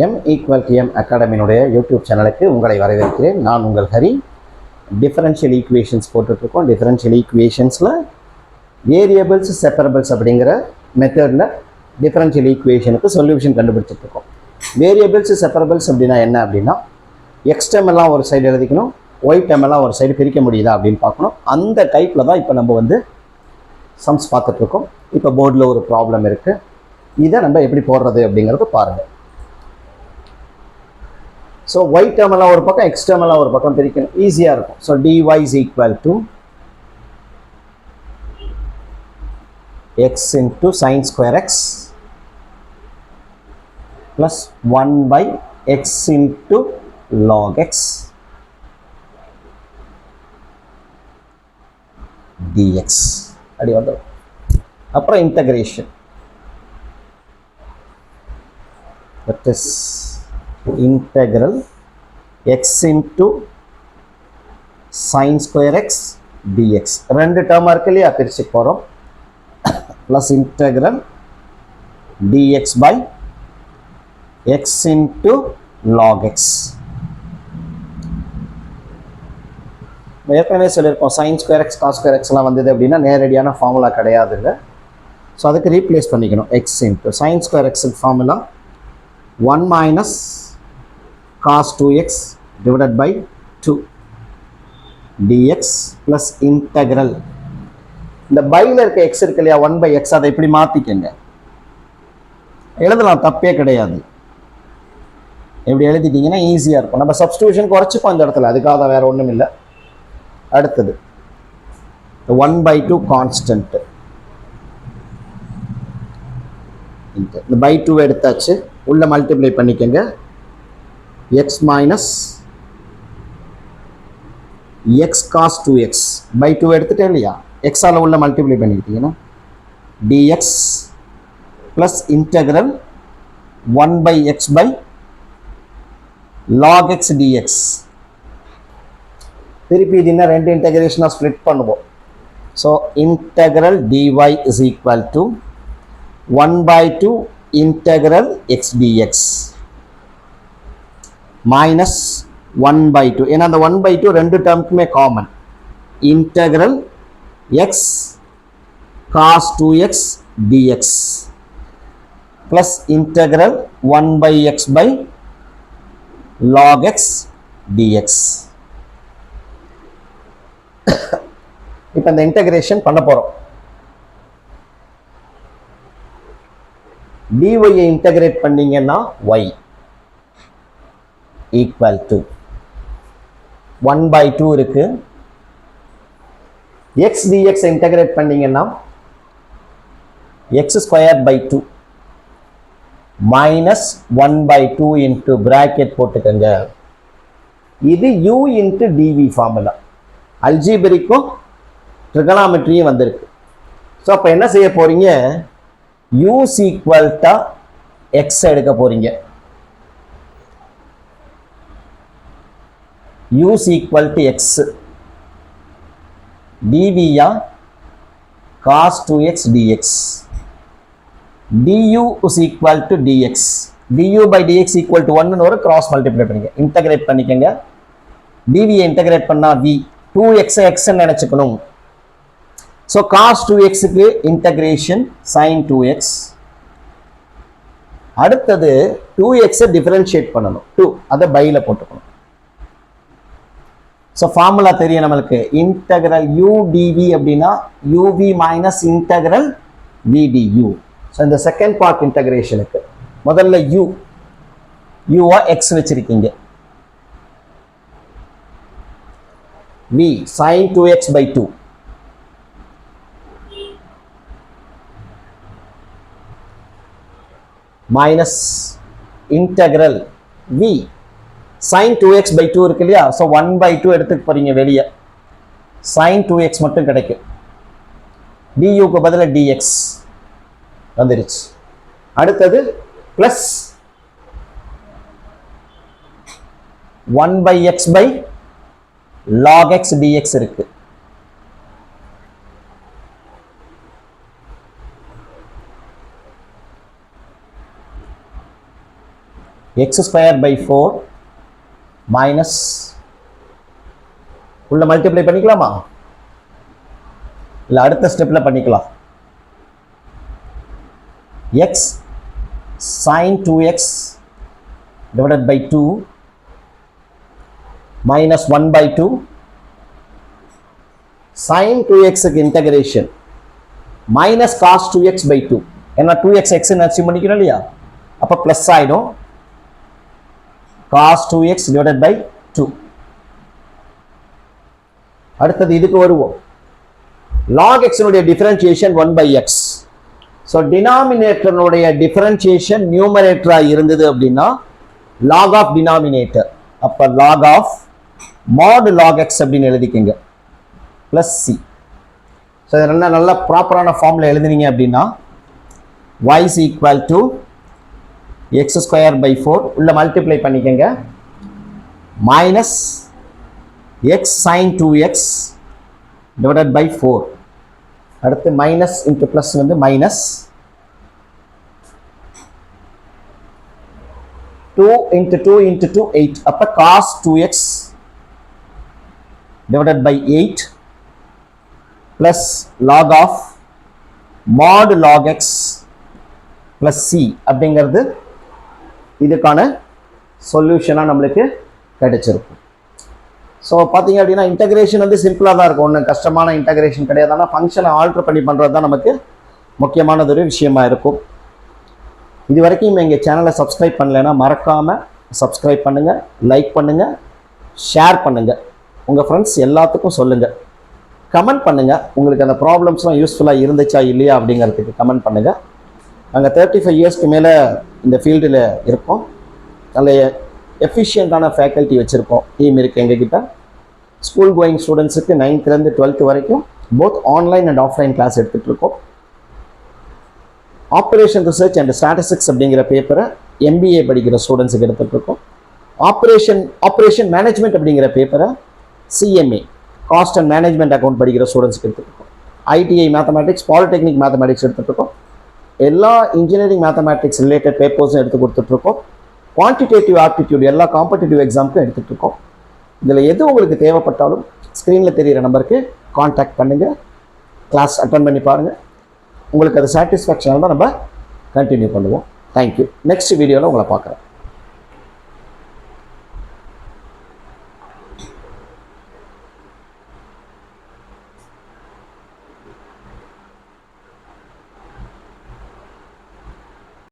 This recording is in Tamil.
M = M அகாடமியினுடைய யூடியூப் சேனலுக்கு உங்களை வரவேற்கிறேன். நான் உங்கள் ஹரி. டிஃபரன்ஷியல் ஈக்குவேஷன்ஸ் போட்டுட்ருக்கோம். டிஃபரன்ஷியல் ஈக்குவேஷன்ஸில் வேரியபிள்ஸ் செப்பரபிள்ஸ் அப்படிங்கிற மெத்தடில் டிஃபரன்ஷியல் ஈக்குவேஷனுக்கு சொல்யூஷன் கண்டுபிடிச்சிட்ருக்கோம். வேரியபிள்ஸ் செப்பரபிள்ஸ் அப்படின்னா என்ன அப்படின்னா, எக்ஸ் டேர்ம் எல்லாம் ஒரு சைடு எழுதிக்கணும், ஒய் டேர்ம் எல்லாம் ஒரு சைடு பிரிக்க முடியுதா அப்படின்னு பார்க்கணும். அந்த டைப்பில் தான் இப்போ நம்ம வந்து சம்ஸ் பார்த்துட்ருக்கோம். இப்போ போர்டில் ஒரு ப்ராப்ளம் இருக்குது. இதை நம்ம எப்படி போடுறது அப்படிங்கிறது பாருங்கள். ஸோ ஒய் டேர்ம் எல்லாம் ஒரு பக்கம், எக்ஸ் டேர்ம் எல்லாம் ஒரு பக்கம் பிரிக்கணும், ஈஸியாக இருக்கும். So dy = x into sin square x plus 1/x into log x dx அப்படி வந்து அப்புறம் integration. that is integral x into sin square x dx. ரெண்டு டேர்ம் இருக்கு இல்லையா, பிரிச்சு போகிறோம். plus integral dx by x into log x. ஏற்கனவே சொல்லியிருக்கோம், sin square x cos square x எல்லாம் வந்தது அப்படின்னா நேரடியான ஃபார்முலா கிடையாது இல்லை. ஸோ அதுக்கு ரீப்ளேஸ் பண்ணிக்கணும். x into sin square x formula 1 minus cos 2x divided by 2 dx plus integral. இந்த பையில் இருக்க x இருக்கு இல்லையா, 1/x, அதை இப்படி மாற்றிக்கங்க. எழுதலாம், தப்பே கிடையாது. எப்படி எழுதிட்டீங்கன்னா ஈஸியாக இருக்கும். நம்ம சப்ஸ்டியூஷன் குறைச்சிப்போம் இந்த இடத்துல, அதுக்காக தான், வேறு ஒன்றும் இல்லை. அடுத்தது 1/2 கான்ஸ்டன்ட். இந்த பை 2 எடுத்தாச்சு, உள்ள மல்டிப்ளை பண்ணிக்கங்க. x minus x cos 2x by 2 எடுத்துட்டே இல்லையா, எக்ஸால் உள்ள multiply பண்ணிக்கிட்டீங்கன்னா dx plus integral 1/x by log x dx. திருப்பி இது என்ன, ரெண்டு இன்டகிரேஷனாக ஸ்ப்ளிட் பண்ணுவோம். So integral dy = 1/2 integral x dx minus 1/2, ஏன்னா அந்த 1/2 ரெண்டு டேர்முக்குமே common. Integral x cos 2x dx plus integral 1/x by log x dx. இப்போ இந்த இன்டகிரேஷன் பண்ண போகிறோம். dy இன்டகிரேட் பண்ணீங்கன்னா y = 1/2 இருக்கு. x dx இன்டகிரேட் பண்ணீங்கன்னா x² by 2 minus 1/2 into bracket போட்டுக்கங்க. இது u into dv ஃபார்முலா. அல்ஜீபரிக்கும் ட்ரிகனாமெட்ரியும் வந்திருக்கு. ஸோ அப்போ என்ன செய்ய போறீங்க, u = x எடுக்க போறீங்க. u = x, dv cos 2x dx, du = dx, du by dx = 1 ஒரு கிராஸ் மல்டிப்ளை பண்ணிக்க, இன்டகிரேட் பண்ணிக்கங்க. dv இன்டகிரேட் பண்ணா v, 2x x நினைச்சுக்கணும். ஸோ cos 2xக்கு இன்டகிரேஷன் sin 2x. அடுத்தது 2x டிஃபரன்ஷியேட் பண்ணணும், 2 அதை பையில போட்டுக்கணும். ஸோ ஃபார்முலா தெரியும் நம்மளுக்கு, இன்டகிரல் u dv அப்படின்னா uv minus integral v du. So இந்த செகண்ட் பார்ட் இன்டகிரேஷனுக்கு முதல்ல u x வச்சிருக்கீங்க, v sin 2x by 2 minus integral v sin 2x by 2 இருக்கு இல்லையா. ஸோ 1/2 எடுத்துக்க போறீங்க வெளியே, sin 2x மட்டும் கிடைக்கும். duக்கு பதிலாக dx வந்துருச்சு. அடுத்தது plus 1/x by log x dx இருக்கு. எக்ஸ் ஸ்கொயர் பை 4 மைனஸ் உள்ள மல்டிப்ளை பண்ணிக்கலாமா, இல்லை அடுத்த ஸ்டெப்பில் பண்ணிக்கலாம். X sin 2x divided by 2 minus 1 by 2 sin 2x integration minus cos 2x by 2 ஏன்னா 2x x ன்னு அசியூம் பண்ணிக்கணும் இல்லையா, அப்போ ப்ளஸ் ஆகிடும் cos 2x divided by 2. அடுத்தது இதுக்கு வருவோம். log x னுடைய டிஃபரன்ஷியேஷன் 1 by x. ஸோ டினாமினேட்டருடைய டிஃபரன்ஷியேஷன் நியூமரேட்டராக இருந்தது அப்படின்னா log ஆஃப் டினாமினேட்டர், அப்போ log of mod log x அப்படின்னு எழுதிக்கங்க ப்ளஸ் சி. ஸோ இதை நல்ல ப்ராப்பரான ஃபார்மில் எழுதுனீங்க அப்படின்னா y is equal to x square by 4 உள்ள மல்டிப்ளை பண்ணிக்கங்க minus x sin 2x divided by 4. அடுத்து மைனஸ் இன்ட்டு ப்ளஸ் வந்து மைனஸ் 2 into 2 into 2 8. அப்போ cos 2x divided by 8 plus log of mod log x plus c அப்படிங்கிறது இதுக்கான சொல்யூஷனாக நம்மளுக்கு கிடைச்சிருக்கும். ஸோ பார்த்தீங்க அப்படின்னா இன்டகிரேஷன் வந்து சிம்பிளாக தான் இருக்கும், ஒன்றும் கஷ்டமான இன்டகிரேஷன் கிடையாது. ஆனால் ஃபங்க்ஷனை ஆல்ட்ரு பண்ணி பண்ணுறது தான் நமக்கு முக்கியமானதொரு விஷயமா இருக்கும். இது வரைக்கும் எங்கள் சேனலை சப்ஸ்கிரைப் பண்ணலைன்னா மறக்காமல் சப்ஸ்கிரைப் பண்ணுங்கள், லைக் பண்ணுங்கள், ஷேர் பண்ணுங்கள், உங்கள் ஃப்ரெண்ட்ஸ் எல்லாத்துக்கும் சொல்லுங்கள், கமெண்ட் பண்ணுங்கள். உங்களுக்கு அந்த ப்ராப்ளம்ஸ்லாம் யூஸ்ஃபுல்லாக இருந்துச்சா இல்லையா அப்படிங்கிறதுக்கு கமெண்ட் பண்ணுங்கள். நாங்கள் 35 இயர்ஸ்க்கு மேலே இந்த ஃபீல்டில் இருக்கோம். நல்ல எஃபிஷியண்ட்டான ஃபேக்கல்ட்டி வச்சுருக்கோம், டீம் இருக்குது எங்ககிட்ட. ஸ்கூல் கோயிங் ஸ்டூடெண்ட்ஸுக்கு 9th to 12th வரைக்கும் both online and offline class எடுத்துகிட்ருக்கோம். ஆப்ரேஷன் ரிசர்ச் அண்ட் ஸ்டாட்டிஸ்டிக்ஸ் அப்படிங்கிற பேப்பரை MBA படிக்கிற ஸ்டூடெண்ட்ஸுக்கு எடுத்துகிட்ருக்கோம். ஆப்ரேஷன் மேனேஜ்மெண்ட் அப்படிங்கிற பேப்பரை CMA cost and management account படிக்கிற ஸ்டூடெண்ட்ஸ்க்கு எடுத்துகிட்ருக்கோம். ITI மேத்தமேட்டிக்ஸ், பாலிடெக்னிக் மேத்தமேட்டிக்ஸ் எடுத்துகிட்ருக்கோம். எல்லா இன்ஜினியரிங் மேத்தமேட்டிக்ஸ் ரிலேட்டட் பேப்பர்ஸும் எடுத்து கொடுத்துட்ருக்கோம். குவான்டிடேட்டிவ் ஆப்டிடியூட் எல்லா காம்படிட்டிவ் எக்ஸாமுக்கும் எடுத்துகிட்ருக்கோம். இதில் எது உங்களுக்கு தேவைப்பட்டாலும் ஸ்க்ரீனில் தெரிகிற நம்பருக்கு கான்டாக்ட் பண்ணுங்கள், கிளாஸ் அட்டன் பண்ணி பாருங்கள். உங்களுக்கு அது சாட்டிஸ்ஃபேக்ஷனாக தான் நம்ம கண்டினியூ பண்ணுவோம். தேங்க்யூ. நெக்ஸ்ட் வீடியோவில் உங்களை பார்க்குறேன்.